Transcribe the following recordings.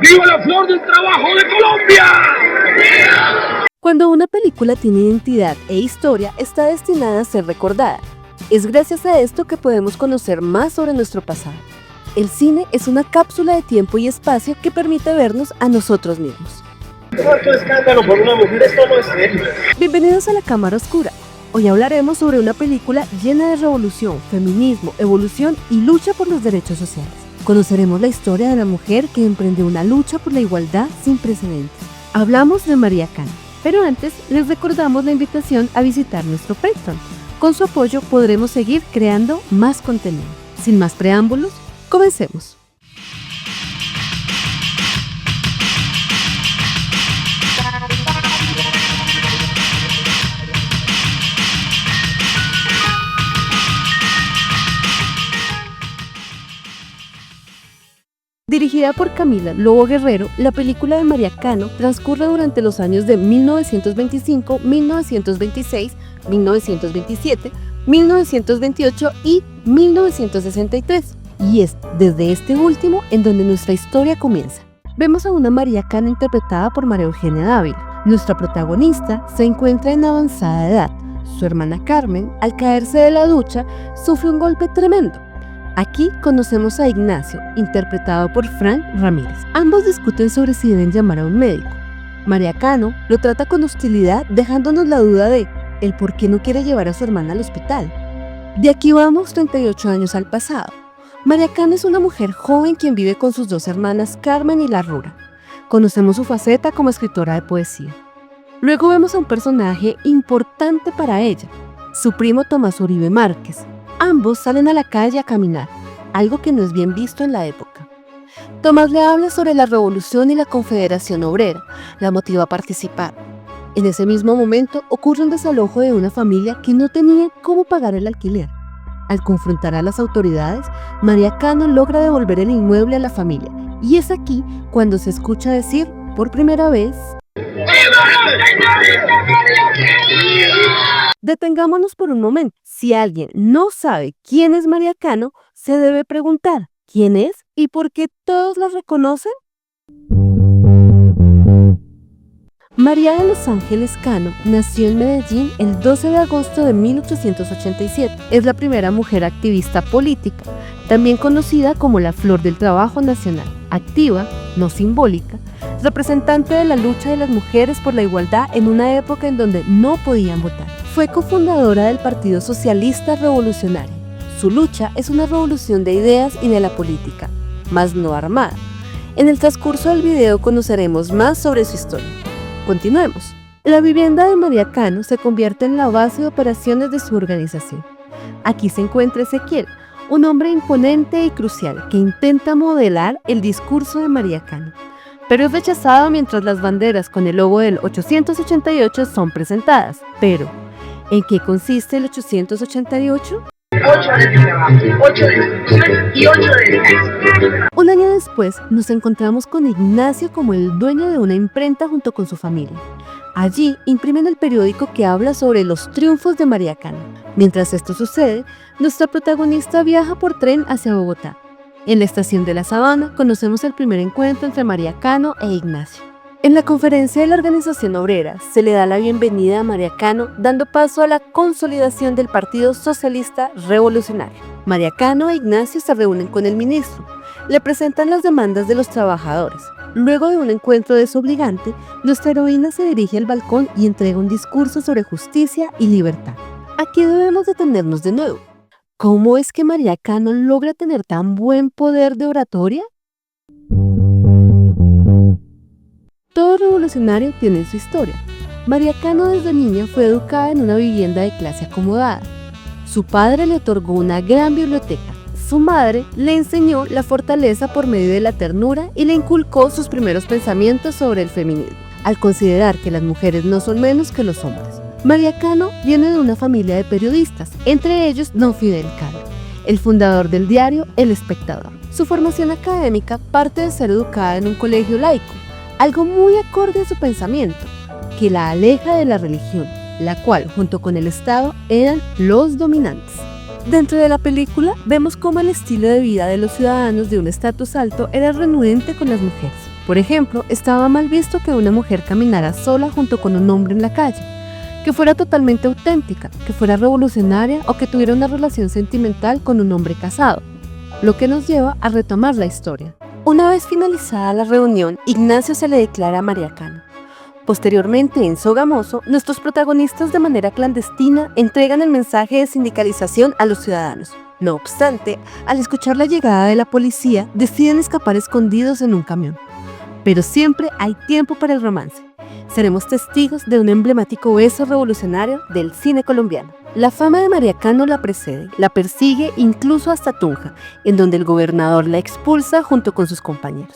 ¡Viva la flor del trabajo de Colombia! Cuando una película tiene identidad e historia, está destinada a ser recordada. Es gracias a esto que podemos conocer más sobre nuestro pasado. El cine es una cápsula de tiempo y espacio que permite vernos a nosotros mismos. ¡Cuánto escándalo por una mujer! ¡Esto no es serio! Bienvenidos a La Cámara Oscura. Hoy hablaremos sobre una película llena de revolución, feminismo, evolución y lucha por los derechos sociales. Conoceremos la historia de la mujer que emprendió una lucha por la igualdad sin precedentes. Hablamos de María Cano, pero antes les recordamos la invitación a visitar nuestro Patreon. Con su apoyo podremos seguir creando más contenido. Sin más preámbulos, comencemos. Dirigida por Camila Lobo Guerrero, la película de María Cano transcurre durante los años de 1925, 1926, 1927, 1928 y 1963. Y es desde este último en donde nuestra historia comienza. Vemos a una María Cano interpretada por María Eugenia Dávila. Nuestra protagonista se encuentra en avanzada edad. Su hermana Carmen, al caerse de la ducha, sufre un golpe tremendo. Aquí conocemos a Ignacio, interpretado por Frank Ramírez. Ambos discuten sobre si deben llamar a un médico. María Cano lo trata con hostilidad, dejándonos la duda de el por qué no quiere llevar a su hermana al hospital. De aquí vamos 38 años al pasado. María Cano es una mujer joven quien vive con sus dos hermanas Carmen y La Rura. Conocemos su faceta como escritora de poesía. Luego vemos a un personaje importante para ella, su primo Tomás Uribe Márquez. Ambos salen a la calle a caminar, algo que no es bien visto en la época. Tomás le habla sobre la revolución y la Confederación Obrera, la motiva a participar. En ese mismo momento ocurre un desalojo de una familia que no tenía cómo pagar el alquiler. Al confrontar a las autoridades, María Cano logra devolver el inmueble a la familia, y es aquí cuando se escucha decir, por primera vez, detengámonos por un momento. Si alguien no sabe quién es María Cano, se debe preguntar quién es y por qué todos la reconocen. María de los Ángeles Cano nació en Medellín el 12 de agosto de 1887. Es la primera mujer activista política, también conocida como la Flor del Trabajo Nacional, activa, no simbólica, representante de la lucha de las mujeres por la igualdad en una época en donde no podían votar. Fue cofundadora del Partido Socialista Revolucionario. Su lucha es una revolución de ideas y de la política, mas no armada. En el transcurso del video conoceremos más sobre su historia. Continuemos. La vivienda de María Cano se convierte en la base de operaciones de su organización. Aquí se encuentra Ezequiel, un hombre imponente y crucial que intenta modelar el discurso de María Cano, pero es rechazado mientras las banderas con el logo del 888 son presentadas. Pero, ¿en qué consiste el 888? 8 de trabajo, 8 de instrucción y 8 de descanso. Un año después nos encontramos con Ignacio como el dueño de una imprenta junto con su familia. Allí imprimen el periódico que habla sobre los triunfos de María Cano. Mientras esto sucede, nuestra protagonista viaja por tren hacia Bogotá. En la estación de La Sabana conocemos el primer encuentro entre María Cano e Ignacio. En la conferencia de la Organización Obrera se le da la bienvenida a María Cano, dando paso a la consolidación del Partido Socialista Revolucionario. María Cano e Ignacio se reúnen con el ministro, le presentan las demandas de los trabajadores. Luego de un encuentro desobligante, nuestra heroína se dirige al balcón y entrega un discurso sobre justicia y libertad. Aquí debemos detenernos de nuevo. ¿Cómo es que María Cano logra tener tan buen poder de oratoria? Todo revolucionario tiene su historia. María Cano desde niña fue educada en una vivienda de clase acomodada. Su padre le otorgó una gran biblioteca. Su madre le enseñó la fortaleza por medio de la ternura y le inculcó sus primeros pensamientos sobre el feminismo, al considerar que las mujeres no son menos que los hombres. María Cano viene de una familia de periodistas, entre ellos don Fidel Cano, el fundador del diario El Espectador. Su formación académica parte de ser educada en un colegio laico, algo muy acorde a su pensamiento, que la aleja de la religión, la cual, junto con el Estado, eran los dominantes. Dentro de la película, vemos cómo el estilo de vida de los ciudadanos de un estatus alto era renuente con las mujeres, Por ejemplo, estaba mal visto que una mujer caminara sola junto con un hombre en la calle, que fuera totalmente auténtica, que fuera revolucionaria o que tuviera una relación sentimental con un hombre casado, lo que nos lleva a retomar la historia. Una vez finalizada la reunión, Ignacio se le declara a María Cano. Posteriormente, en Sogamoso, nuestros protagonistas de manera clandestina entregan el mensaje de sindicalización a los ciudadanos. No obstante, al escuchar la llegada de la policía, deciden escapar escondidos en un camión. Pero siempre hay tiempo para el romance. Seremos testigos de un emblemático beso revolucionario del cine colombiano. La fama de María Cano la precede, la persigue incluso hasta Tunja, en donde el gobernador la expulsa junto con sus compañeros.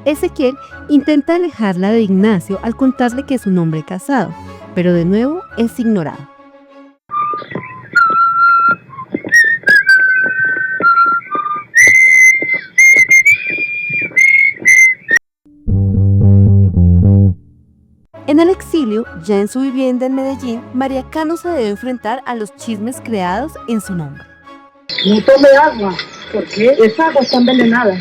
Ezequiel intenta alejarla de Ignacio al contarle que es un hombre casado, pero de nuevo es ignorado. En el exilio, ya en su vivienda en Medellín, María Cano se debe enfrentar a los chismes creados en su nombre. No tome agua, porque esa agua está envenenada.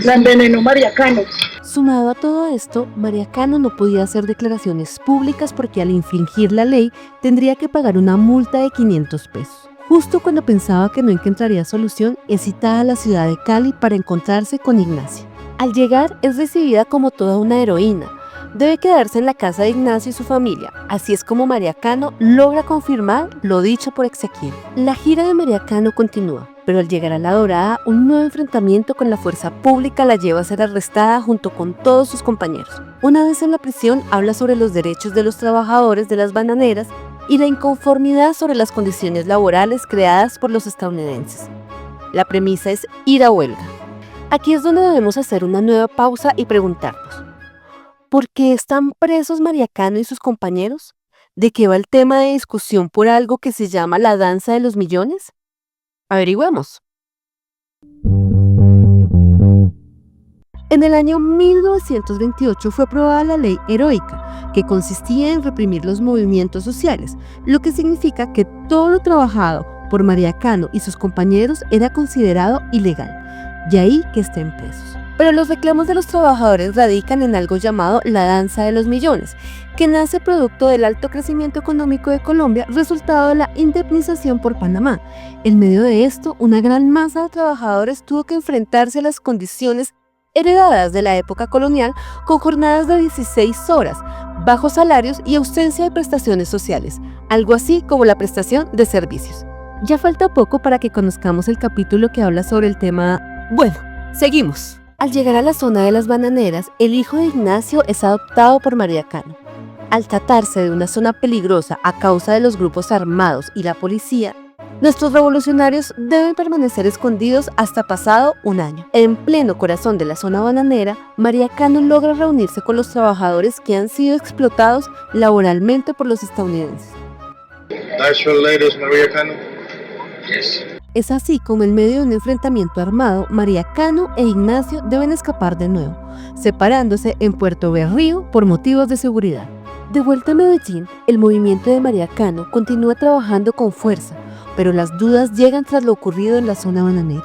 La envenenó María Cano. Sumado a todo esto, María Cano no podía hacer declaraciones públicas porque al infringir la ley tendría que pagar una multa de 500 pesos. Justo cuando pensaba que no encontraría solución, es citada a la ciudad de Cali para encontrarse con Ignacio. Al llegar, es recibida como toda una heroína. Debe quedarse en la casa de Ignacio y su familia. Así es como María Cano logra confirmar lo dicho por Ezequiel. La gira de María Cano continúa, pero al llegar a La Dorada, un nuevo enfrentamiento con la fuerza pública la lleva a ser arrestada junto con todos sus compañeros. Una vez en la prisión, habla sobre los derechos de los trabajadores de las bananeras y la inconformidad sobre las condiciones laborales creadas por los estadounidenses. La premisa es ir a huelga. Aquí es donde debemos hacer una nueva pausa y preguntarnos: ¿por qué están presos María Cano y sus compañeros? ¿De qué va el tema de discusión por algo que se llama la danza de los millones? Averigüemos. En el año 1928 fue aprobada la Ley Heroica, que consistía en reprimir los movimientos sociales, lo que significa que todo lo trabajado por María Cano y sus compañeros era considerado ilegal, y ahí que estén presos. Pero los reclamos de los trabajadores radican en algo llamado la danza de los millones, que nace producto del alto crecimiento económico de Colombia, resultado de la indemnización por Panamá. En medio de esto, una gran masa de trabajadores tuvo que enfrentarse a las condiciones heredadas de la época colonial, con jornadas de 16 horas, bajos salarios y ausencia de prestaciones sociales, algo así como la prestación de servicios. Ya falta poco para que conozcamos el capítulo que habla sobre el tema. Bueno, seguimos. Al llegar a la zona de las bananeras, el hijo de Ignacio es adoptado por María Cano. Al tratarse de una zona peligrosa a causa de los grupos armados y la policía, nuestros revolucionarios deben permanecer escondidos hasta pasado un año. En pleno corazón de la zona bananera, María Cano logra reunirse con los trabajadores que han sido explotados laboralmente por los estadounidenses. That's your latest, María Cano? Yes. Es así como en medio de un enfrentamiento armado, María Cano e Ignacio deben escapar de nuevo, separándose en Puerto Berrío por motivos de seguridad. De vuelta a Medellín, el movimiento de María Cano continúa trabajando con fuerza, pero las dudas llegan tras lo ocurrido en la zona bananera.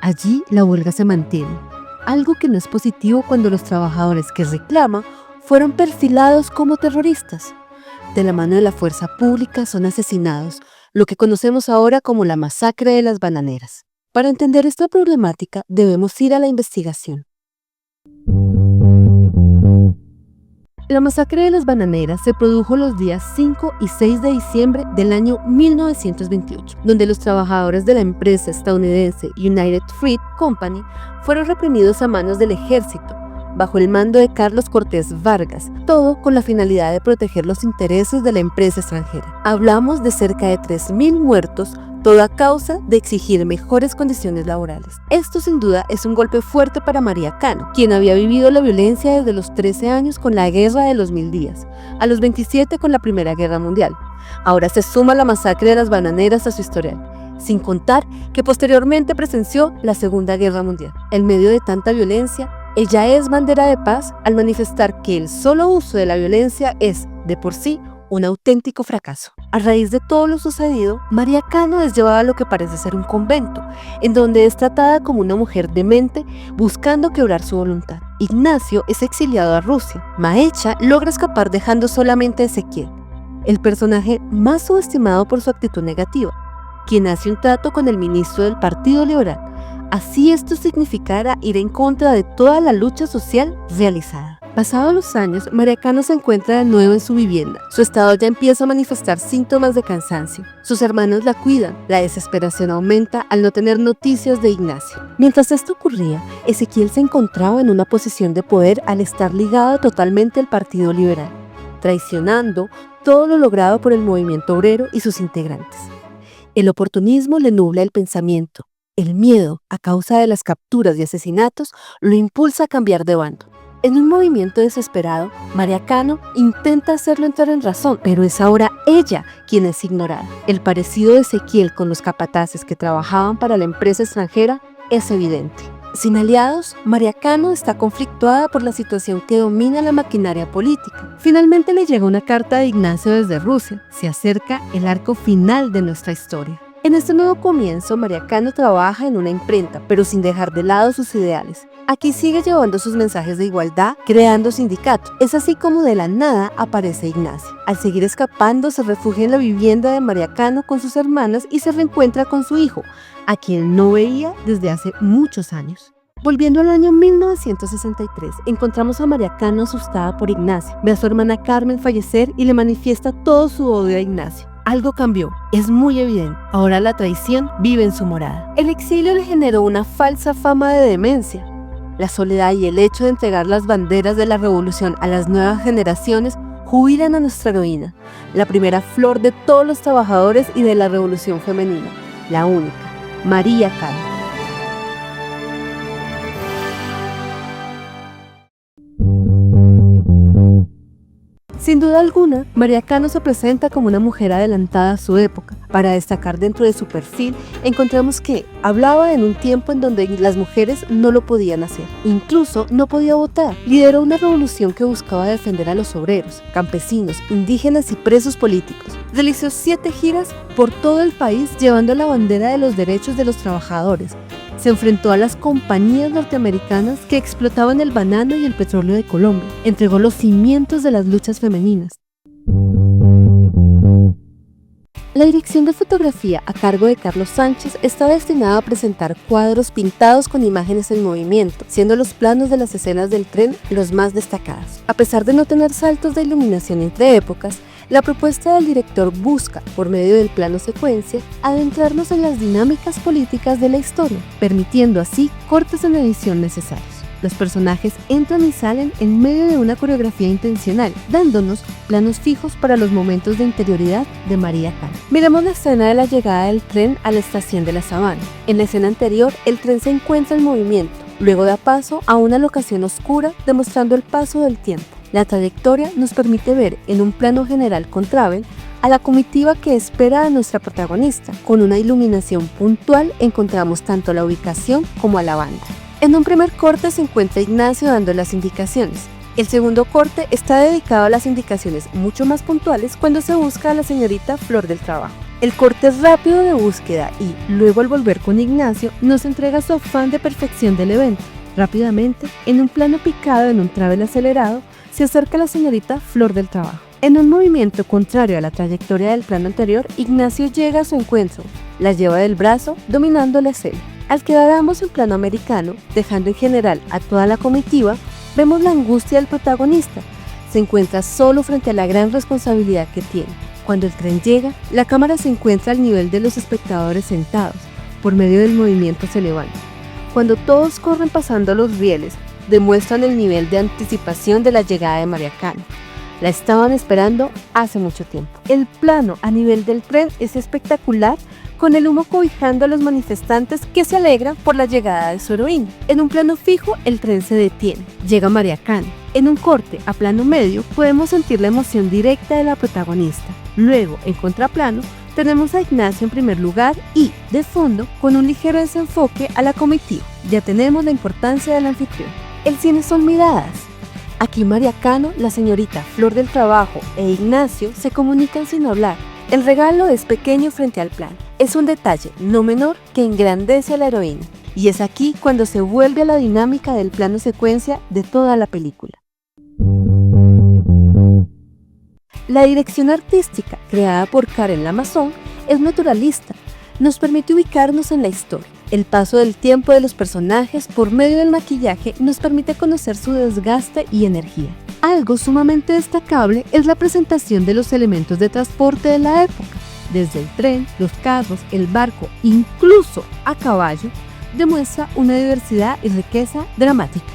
Allí la huelga se mantiene, algo que no es positivo cuando los trabajadores que reclaman fueron perfilados como terroristas. De la mano de la fuerza pública son asesinados, lo que conocemos ahora como la masacre de las bananeras. Para entender esta problemática debemos ir a la investigación. La masacre de las bananeras se produjo los días 5 y 6 de diciembre del año 1928, donde los trabajadores de la empresa estadounidense United Fruit Company fueron reprimidos a manos del ejército, bajo el mando de Carlos Cortés Vargas, todo con la finalidad de proteger los intereses de la empresa extranjera. Hablamos de cerca de 3.000 muertos, todo a causa de exigir mejores condiciones laborales. Esto sin duda es un golpe fuerte para María Cano, quien había vivido la violencia desde los 13 años con la Guerra de los 1000 días, a los 27 con la Primera Guerra Mundial. Ahora se suma la masacre de las bananeras a su historial, sin contar que posteriormente presenció la Segunda Guerra Mundial. En medio de tanta violencia, ella es bandera de paz al manifestar que el solo uso de la violencia es, de por sí, un auténtico fracaso. A raíz de todo lo sucedido, María Cano es llevada a lo que parece ser un convento, en donde es tratada como una mujer demente buscando quebrar su voluntad. Ignacio es exiliado a Rusia. Maecha logra escapar dejando solamente a Ezequiel, el personaje más subestimado por su actitud negativa, quien hace un trato con el ministro del Partido Liberal. Así esto significara ir en contra de toda la lucha social realizada. Pasados los años, María Cano se encuentra de nuevo en su vivienda. Su estado ya empieza a manifestar síntomas de cansancio. Sus hermanos la cuidan. La desesperación aumenta al no tener noticias de Ignacio. Mientras esto ocurría, Ezequiel se encontraba en una posición de poder al estar ligado totalmente al Partido Liberal, traicionando todo lo logrado por el movimiento obrero y sus integrantes. El oportunismo le nubla el pensamiento. El miedo, a causa de las capturas y asesinatos, lo impulsa a cambiar de bando. En un movimiento desesperado, María Cano intenta hacerlo entrar en razón, pero es ahora ella quien es ignorada. El parecido de Ezequiel con los capataces que trabajaban para la empresa extranjera es evidente. Sin aliados, María Cano está conflictuada por la situación que domina la maquinaria política. Finalmente le llega una carta de Ignacio desde Rusia. Se acerca el arco final de nuestra historia. En este nuevo comienzo, María Cano trabaja en una imprenta, pero sin dejar de lado sus ideales. Aquí sigue llevando sus mensajes de igualdad, creando sindicatos. Es así como de la nada aparece Ignacio. Al seguir escapando, se refugia en la vivienda de María Cano con sus hermanas y se reencuentra con su hijo, a quien no veía desde hace muchos años. Volviendo al año 1963, encontramos a María Cano asustada por Ignacio. Ve a su hermana Carmen fallecer y le manifiesta todo su odio a Ignacio. Algo cambió, es muy evidente. Ahora la traición vive en su morada. El exilio le generó una falsa fama de demencia. La soledad y el hecho de entregar las banderas de la revolución a las nuevas generaciones jubilan a nuestra heroína, la primera flor de todos los trabajadores y de la revolución femenina, la única, María Cano. Sin duda alguna, María Cano se presenta como una mujer adelantada a su época. Para destacar dentro de su perfil, encontramos que hablaba en un tiempo en donde las mujeres no lo podían hacer. Incluso no podía votar. Lideró una revolución que buscaba defender a los obreros, campesinos, indígenas y presos políticos. Realizó 7 giras por todo el país llevando la bandera de los derechos de los trabajadores. Se enfrentó a las compañías norteamericanas que explotaban el banano y el petróleo de Colombia. Entregó los cimientos de las luchas femeninas. La dirección de fotografía a cargo de Carlos Sánchez está destinada a presentar cuadros pintados con imágenes en movimiento, siendo los planos de las escenas del tren los más destacados. A pesar de no tener saltos de iluminación entre épocas, la propuesta del director busca, por medio del plano secuencia, adentrarnos en las dinámicas políticas de la historia, permitiendo así cortes en edición necesarios. Los personajes entran y salen en medio de una coreografía intencional, dándonos planos fijos para los momentos de interioridad de María Cano. Miramos la escena de la llegada del tren a la estación de La Sabana. En la escena anterior, el tren se encuentra en movimiento, luego da paso a una locación oscura, demostrando el paso del tiempo. La trayectoria nos permite ver en un plano general con travel a la comitiva que espera a nuestra protagonista. Con una iluminación puntual encontramos tanto la ubicación como a la banda. En un primer corte se encuentra Ignacio dando las indicaciones. El segundo corte está dedicado a las indicaciones mucho más puntuales cuando se busca a la señorita Flor del Trabajo. El corte rápido de búsqueda y, luego al volver con Ignacio, nos entrega su afán de perfección del evento. Rápidamente, en un plano picado en un travel acelerado, se acerca la señorita Flor del Trabajo. En un movimiento contrario a la trayectoria del plano anterior, Ignacio llega a su encuentro, la lleva del brazo, dominando la escena. Al quedar ambos en plano americano, dejando en general a toda la comitiva, vemos la angustia del protagonista. Se encuentra solo frente a la gran responsabilidad que tiene. Cuando el tren llega, la cámara se encuentra al nivel de los espectadores sentados. Por medio del movimiento se levanta. Cuando todos corren pasando los rieles, demuestran el nivel de anticipación de la llegada de María Cano. La estaban esperando hace mucho tiempo. El plano a nivel del tren es espectacular, con el humo cobijando a los manifestantes que se alegran por la llegada de su heroína. En un plano fijo, el tren se detiene. Llega María Cano. En un corte a plano medio, podemos sentir la emoción directa de la protagonista. Luego, en contraplano, tenemos a Ignacio en primer lugar y, de fondo, con un ligero desenfoque a la comitiva. Ya tenemos la importancia del anfitrión. El cine son miradas. Aquí María Cano, la señorita Flor del Trabajo e Ignacio se comunican sin hablar. El regalo es pequeño frente al plan. Es un detalle no menor que engrandece a la heroína. Y es aquí cuando se vuelve a la dinámica del plano secuencia de toda la película. La dirección artística, creada por Karen Lamazón, es naturalista. Nos permite ubicarnos en la historia. El paso del tiempo de los personajes por medio del maquillaje nos permite conocer su desgaste y energía. Algo sumamente destacable es la presentación de los elementos de transporte de la época. Desde el tren, los carros, el barco, incluso a caballo, demuestra una diversidad y riqueza dramática.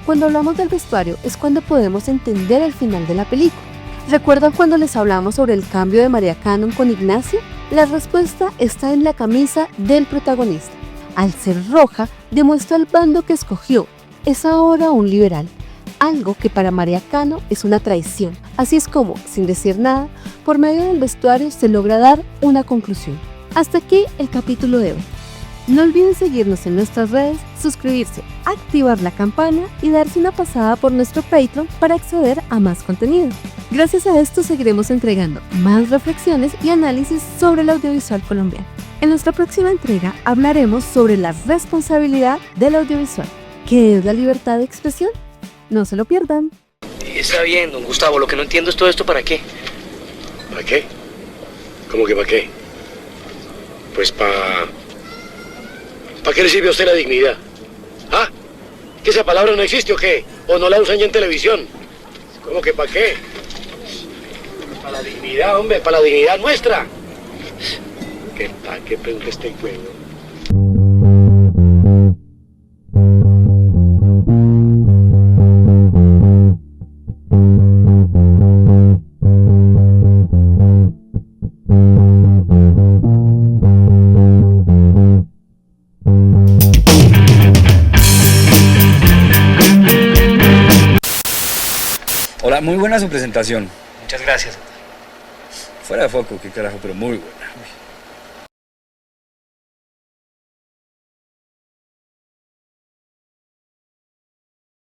Cuando hablamos del vestuario es cuando podemos entender el final de la película. ¿Recuerdan cuando les hablamos sobre el cambio de María Cannon con Ignacio? La respuesta está en la camisa del protagonista. Al ser roja, demuestra el bando que escogió. Es ahora un liberal, algo que para María Cannon es una traición. Así es como, sin decir nada, por medio del vestuario se logra dar una conclusión. Hasta aquí el capítulo de hoy. No olviden seguirnos en nuestras redes, suscribirse, activar la campana y darse una pasada por nuestro Patreon para acceder a más contenido. Gracias a esto seguiremos entregando más reflexiones y análisis sobre el audiovisual colombiano. En nuestra próxima entrega hablaremos sobre la responsabilidad del audiovisual. ¿Qué es la libertad de expresión? No se lo pierdan. Está bien, don Gustavo, lo que no entiendo es todo esto para qué. ¿Para qué? ¿Cómo que para qué? Pues ¿para qué le sirve a usted la dignidad? ¿Ah? ¿Que esa palabra no existe o qué? ¿O no la usan ya en televisión? ¿Cómo que para qué? Para la dignidad, hombre, para la dignidad nuestra. ¿Qué pregunta este juego? Hola, muy buena su presentación. Muchas gracias. Fuera de foco, qué carajo, pero muy buena.